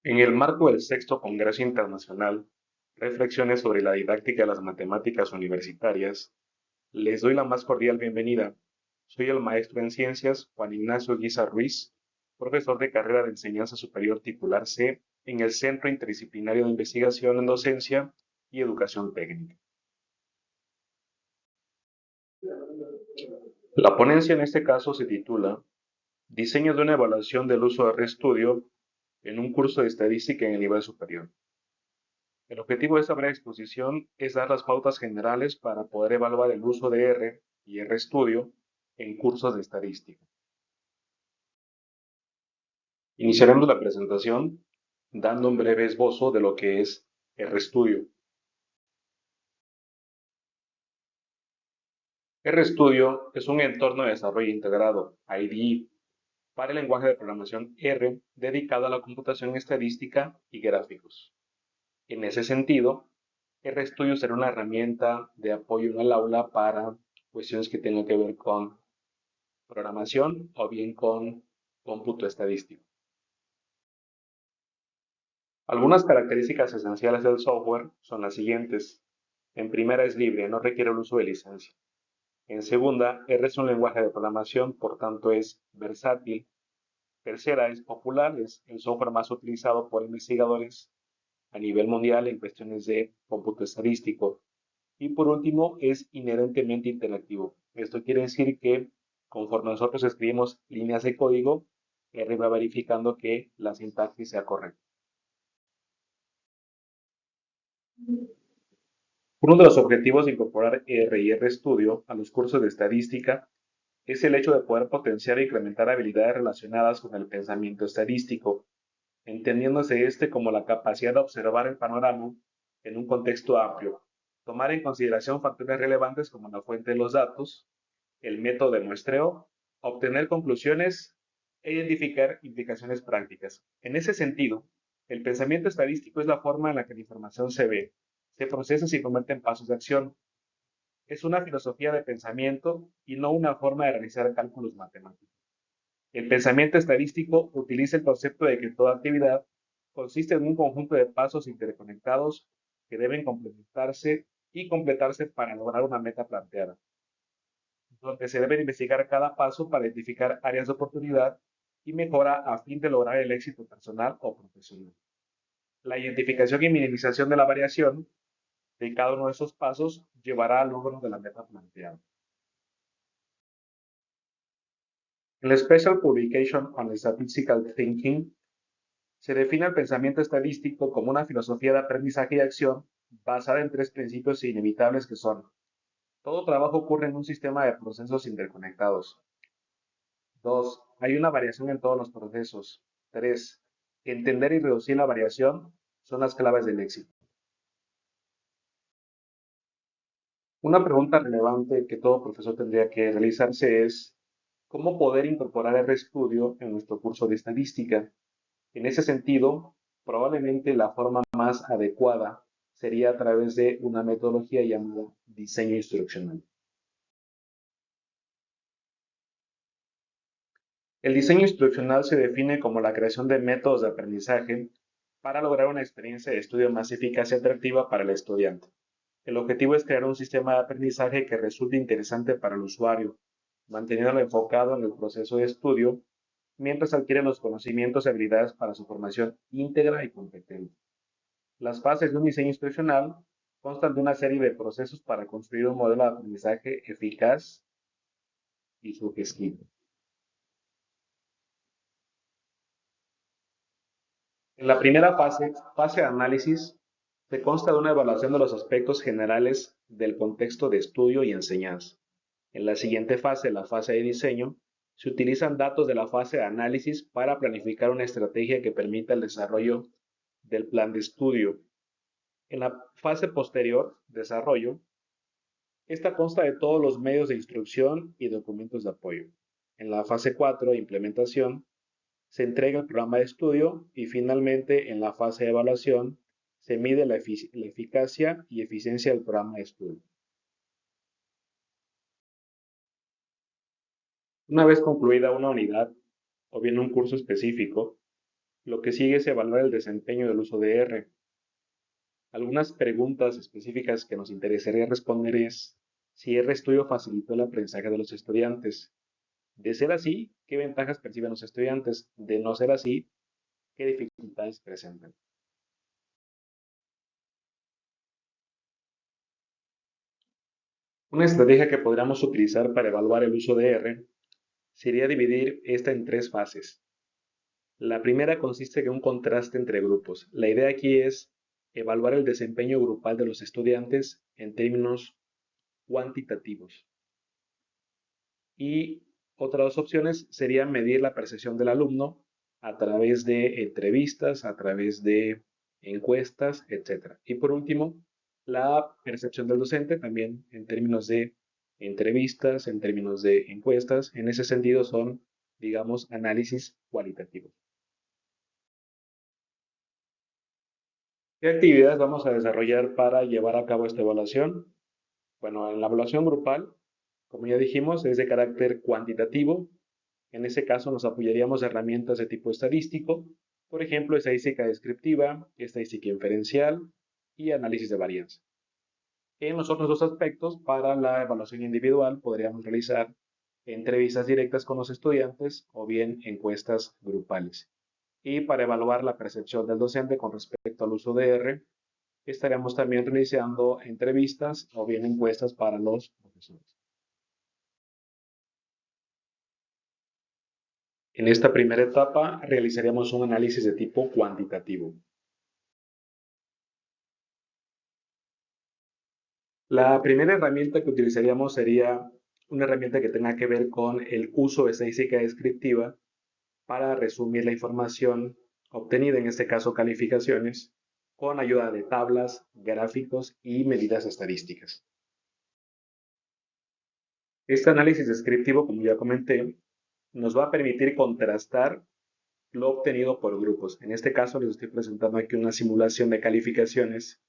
En el marco del sexto Congreso Internacional, Reflexiones sobre la didáctica de las matemáticas universitarias, les doy la más cordial bienvenida. Soy el maestro en ciencias Juan Ignacio Guiza Ruiz, profesor de carrera de enseñanza superior titular C en el Centro Interdisciplinario de Investigación en Docencia y Educación Técnica. La ponencia en este caso se titula Diseño de una evaluación del uso de RStudio en un curso de estadística en el nivel superior. El objetivo de esta breve exposición es dar las pautas generales para poder evaluar el uso de R y RStudio en cursos de estadística. Iniciaremos la presentación dando un breve esbozo de lo que es RStudio. RStudio es un entorno de desarrollo integrado, IDE, para el lenguaje de programación R dedicado a la computación estadística y gráficos. En ese sentido, RStudio será una herramienta de apoyo en el aula para cuestiones que tengan que ver con programación o bien con cómputo estadístico. Algunas características esenciales del software son las siguientes. En primera, es libre, no requiere el uso de licencia. En segunda, R es un lenguaje de programación, por tanto es versátil. Tercera, es popular, es el software más utilizado por investigadores a nivel mundial en cuestiones de cómputo estadístico. Y por último, es inherentemente interactivo. Esto quiere decir que conforme nosotros escribimos líneas de código, R va verificando que la sintaxis sea correcta. Uno de los objetivos de incorporar R y RStudio a los cursos de estadística es el hecho de poder potenciar e incrementar habilidades relacionadas con el pensamiento estadístico, entendiéndose este como la capacidad de observar el panorama en un contexto amplio, tomar en consideración factores relevantes como la fuente de los datos, el método de muestreo, obtener conclusiones e identificar implicaciones prácticas. En ese sentido, el pensamiento estadístico es la forma en la que la información se ve, se procesa y se convierte en pasos de acción. Es una filosofía de pensamiento y no una forma de realizar cálculos matemáticos. El pensamiento estadístico utiliza el concepto de que toda actividad consiste en un conjunto de pasos interconectados que deben complementarse y completarse para lograr una meta planteada, donde se debe investigar cada paso para identificar áreas de oportunidad y mejora a fin de lograr el éxito personal o profesional. La identificación y minimización de la variación de cada uno de esos pasos llevará al logro de la meta planteada. En la Special Publication on Statistical Thinking se define el pensamiento estadístico como una filosofía de aprendizaje y acción basada en tres principios inevitables que son: todo trabajo ocurre en un sistema de procesos interconectados. 2. Hay una variación en todos los procesos. 3. Entender y reducir la variación son las claves del éxito. Una pregunta relevante que todo profesor tendría que realizarse es cómo poder incorporar el RStudio en nuestro curso de estadística. En ese sentido, probablemente la forma más adecuada sería a través de una metodología llamada diseño instruccional. El diseño instruccional se define como la creación de métodos de aprendizaje para lograr una experiencia de estudio más eficaz y atractiva para el estudiante. El objetivo es crear un sistema de aprendizaje que resulte interesante para el usuario, manteniéndolo enfocado en el proceso de estudio mientras adquiere los conocimientos y habilidades para su formación íntegra y competente. Las fases de un diseño instruccional constan de una serie de procesos para construir un modelo de aprendizaje eficaz y sugestivo. En la primera fase, fase de análisis, se consta de una evaluación de los aspectos generales del contexto de estudio y enseñanza. En la siguiente fase, la fase de diseño, se utilizan datos de la fase de análisis para planificar una estrategia que permita el desarrollo del plan de estudio. En la fase posterior, desarrollo, esta consta de todos los medios de instrucción y documentos de apoyo. En la fase 4, implementación, se entrega el programa de estudio y finalmente en la fase de evaluación se mide la eficacia y eficiencia del programa de estudio. Una vez concluida una unidad o bien un curso específico, Lo que sigue es evaluar el desempeño del uso de R. Algunas preguntas específicas que nos interesaría responder es si RStudio facilitó el aprendizaje de los estudiantes. De ser así, ¿qué ventajas perciben los estudiantes? De no ser así, ¿qué dificultades presentan? Una estrategia que podríamos utilizar para evaluar el uso de R sería dividir esta en tres fases. La primera consiste en un contraste entre grupos. La idea aquí es evaluar el desempeño grupal de los estudiantes en términos cuantitativos. Y otras opciones serían medir la percepción del alumno a través de entrevistas, a través de encuestas, etc. Y por último, la percepción del docente también en términos de entrevistas, en términos de encuestas. En ese sentido son, digamos, análisis cualitativos. ¿Qué actividades vamos a desarrollar para llevar a cabo esta evaluación? Bueno, en la evaluación grupal, como ya dijimos, es de carácter cuantitativo. En ese caso nos apoyaríamos de herramientas de tipo estadístico, por ejemplo, estadística descriptiva, estadística inferencial y análisis de varianza. En los otros dos aspectos, para la evaluación individual, podríamos realizar entrevistas directas con los estudiantes o bien encuestas grupales. Y para evaluar la percepción del docente con respecto al uso de R, estaremos también realizando entrevistas o bien encuestas para los profesores. En esta primera etapa realizaríamos un análisis de tipo cuantitativo. La primera herramienta que utilizaríamos sería una herramienta que tenga que ver con el uso de estadística descriptiva para resumir la información obtenida, en este caso calificaciones, con ayuda de tablas, gráficos y medidas estadísticas. Este análisis descriptivo, como ya comenté, nos va a permitir contrastar lo obtenido por grupos. En este caso les estoy presentando aquí una simulación de calificaciones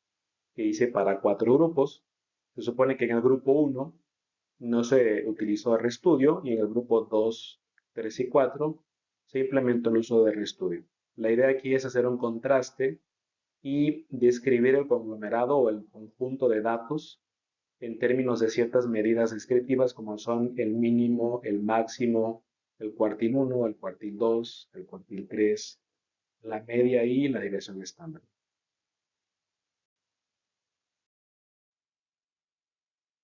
que hice para 4 grupos. Se supone que en el grupo 1 no se utilizó RStudio y en el grupo 2, 3 y 4 se implementó el uso de RStudio. La idea aquí es hacer un contraste y describir el conglomerado o el conjunto de datos en términos de ciertas medidas descriptivas como son el mínimo, el máximo, el cuartil 1, el cuartil 2, el cuartil 3, la media y la desviación estándar.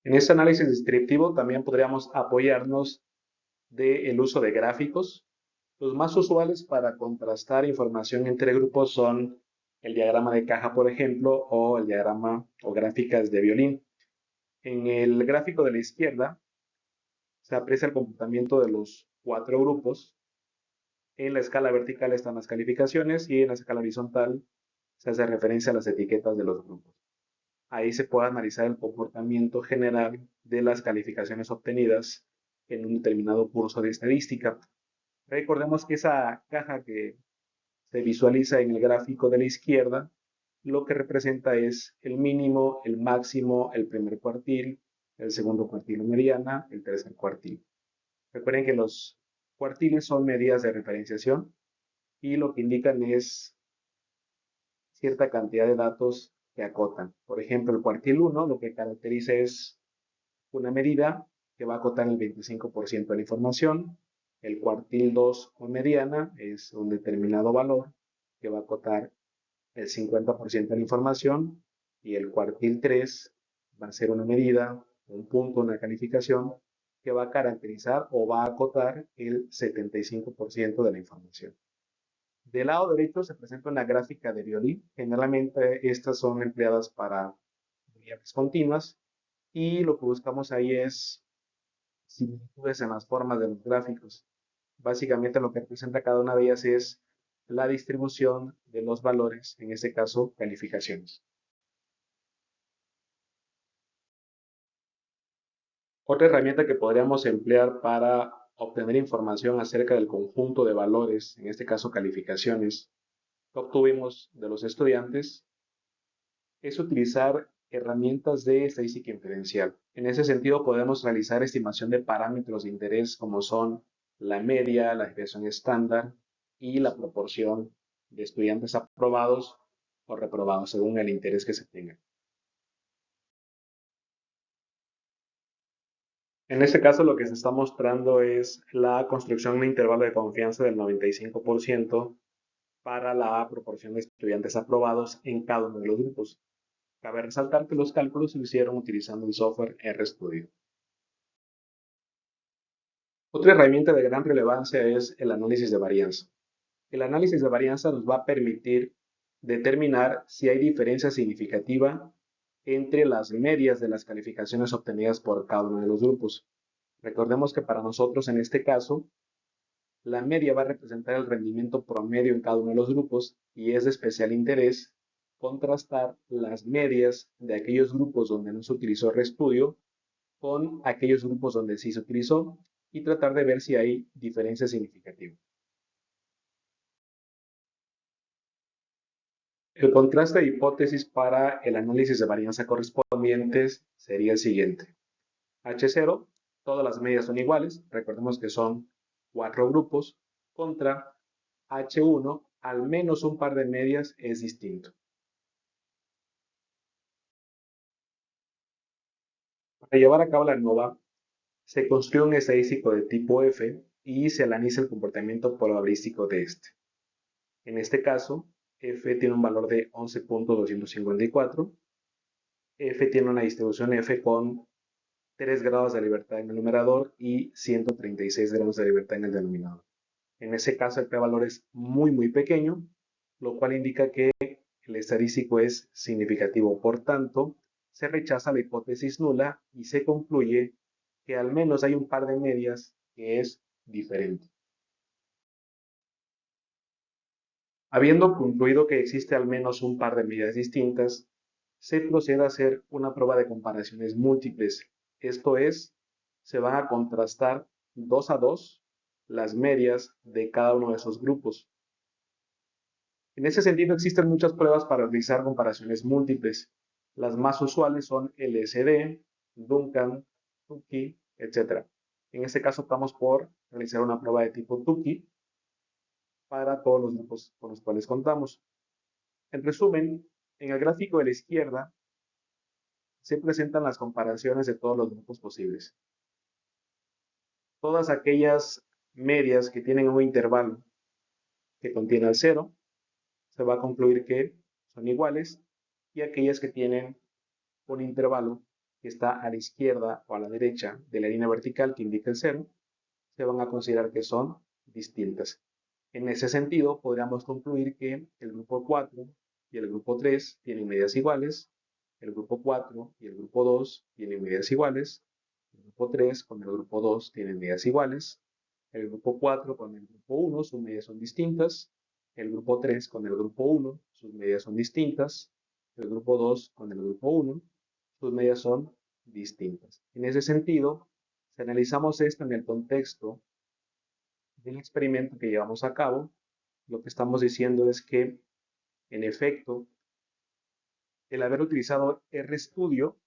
En este análisis descriptivo también podríamos apoyarnos del uso de gráficos. Los más usuales para contrastar información entre grupos son el diagrama de caja, por ejemplo, o el diagrama o gráficas de violín. En el gráfico de la izquierda se aprecia el comportamiento de los 4 grupos. En la escala vertical están las calificaciones y en la escala horizontal se hace referencia a las etiquetas de los grupos. Ahí se puede analizar el comportamiento general de las calificaciones obtenidas en un determinado curso de estadística. Recordemos que esa caja que se visualiza en el gráfico de la izquierda, lo que representa es el mínimo, el máximo, el primer cuartil, el segundo cuartil mediana, el tercer cuartil. Recuerden que los cuartiles son medidas de referenciación y lo que indican es cierta cantidad de datos que acotan. Por ejemplo, el cuartil 1 lo que caracteriza es una medida que va a acotar el 25% de la información. El cuartil 2 o mediana es un determinado valor que va a acotar el 50% de la información. Y el cuartil 3 va a ser una medida, un punto, una calificación que va a caracterizar o va a acotar el 75% de la información. Del lado derecho se presenta una gráfica de violín. Generalmente estas son empleadas para variables continuas y lo que buscamos ahí es similitudes en las formas de los gráficos. Básicamente lo que representa cada una de ellas es la distribución de los valores, en este caso calificaciones. Otra herramienta que podríamos emplear para obtener información acerca del conjunto de valores, en este caso calificaciones, que obtuvimos de los estudiantes, es utilizar herramientas de estadística inferencial. En ese sentido, podemos realizar estimación de parámetros de interés como son la media, la desviación estándar y la proporción de estudiantes aprobados o reprobados según el interés que se tenga. En este caso lo que se está mostrando es la construcción de un intervalo de confianza del 95% para la proporción de estudiantes aprobados en cada uno de los grupos. Cabe resaltar que los cálculos se hicieron utilizando el software RStudio. Otra herramienta de gran relevancia es el análisis de varianza. El análisis de varianza nos va a permitir determinar si hay diferencia significativa entre las medias de las calificaciones obtenidas por cada uno de los grupos. Recordemos que para nosotros en este caso, la media va a representar el rendimiento promedio en cada uno de los grupos y es de especial interés contrastar las medias de aquellos grupos donde no se utilizó RStudio con aquellos grupos donde sí se utilizó y tratar de ver si hay diferencia significativa. El contraste de hipótesis para el análisis de varianza correspondientes sería el siguiente. H0, todas las medias son iguales, recordemos que son 4 grupos, contra H1, al menos un par de medias es distinto. Para llevar a cabo la ANOVA, se construye un estadístico de tipo F y se analiza el comportamiento probabilístico de este. En este caso, F tiene un valor de 11.254. F tiene una distribución F con 3 grados de libertad en el numerador y 136 grados de libertad en el denominador. En ese caso, el p-valor es muy pequeño, lo cual indica que el estadístico es significativo. Por tanto, se rechaza la hipótesis nula y se concluye que al menos hay un par de medias que es diferente. Habiendo concluido que existe al menos un par de medidas distintas, se procede a hacer una prueba de comparaciones múltiples. Esto es, se van a contrastar 2 a 2 las medias de cada uno de esos grupos. En ese sentido, existen muchas pruebas para realizar comparaciones múltiples. Las más usuales son LSD, Duncan, Tukey, etc. En este caso, optamos por realizar una prueba de tipo Tukey para todos los grupos con los cuales contamos. En resumen, en el gráfico de la izquierda se presentan las comparaciones de todos los grupos posibles. Todas aquellas medias que tienen un intervalo que contiene el 0, se va a concluir que son iguales, y aquellas que tienen un intervalo que está a la izquierda o a la derecha de la línea vertical que indica el 0, se van a considerar que son distintas. En ese sentido, podríamos concluir que el grupo 4 y el grupo 3 tienen medias iguales, el grupo 4 y el grupo 2 tienen medias iguales, el grupo 3 con el grupo 2 tienen medias iguales, el grupo 4 con el grupo 1 sus medias son distintas, el grupo 3 con el grupo 1 sus medias son distintas, el grupo 2 con el grupo 1 sus medias son distintas. En ese sentido, si analizamos esto en el contexto del experimento que llevamos a cabo, lo que estamos diciendo es que, en efecto, el haber utilizado RStudio,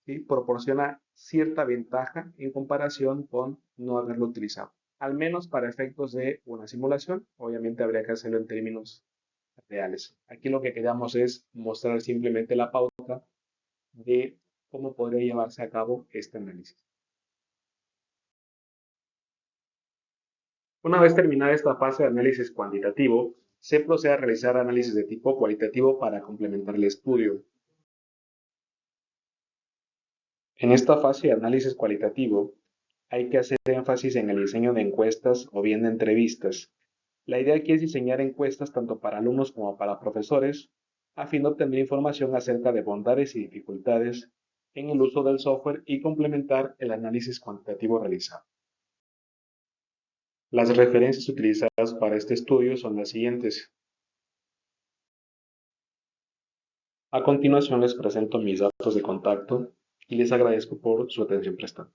¿sí?, proporciona cierta ventaja en comparación con no haberlo utilizado, al menos para efectos de una simulación. Obviamente habría que hacerlo en términos reales. Aquí lo que queremos es mostrar simplemente la pauta de cómo podría llevarse a cabo este análisis. Una vez terminada esta fase de análisis cuantitativo, se procede a realizar análisis de tipo cualitativo para complementar el estudio. En esta fase de análisis cualitativo, hay que hacer énfasis en el diseño de encuestas o bien de entrevistas. La idea aquí es diseñar encuestas tanto para alumnos como para profesores, a fin de obtener información acerca de bondades y dificultades en el uso del software y complementar el análisis cuantitativo realizado. Las referencias utilizadas para este estudio son las siguientes. A continuación les presento mis datos de contacto y les agradezco por su atención prestada.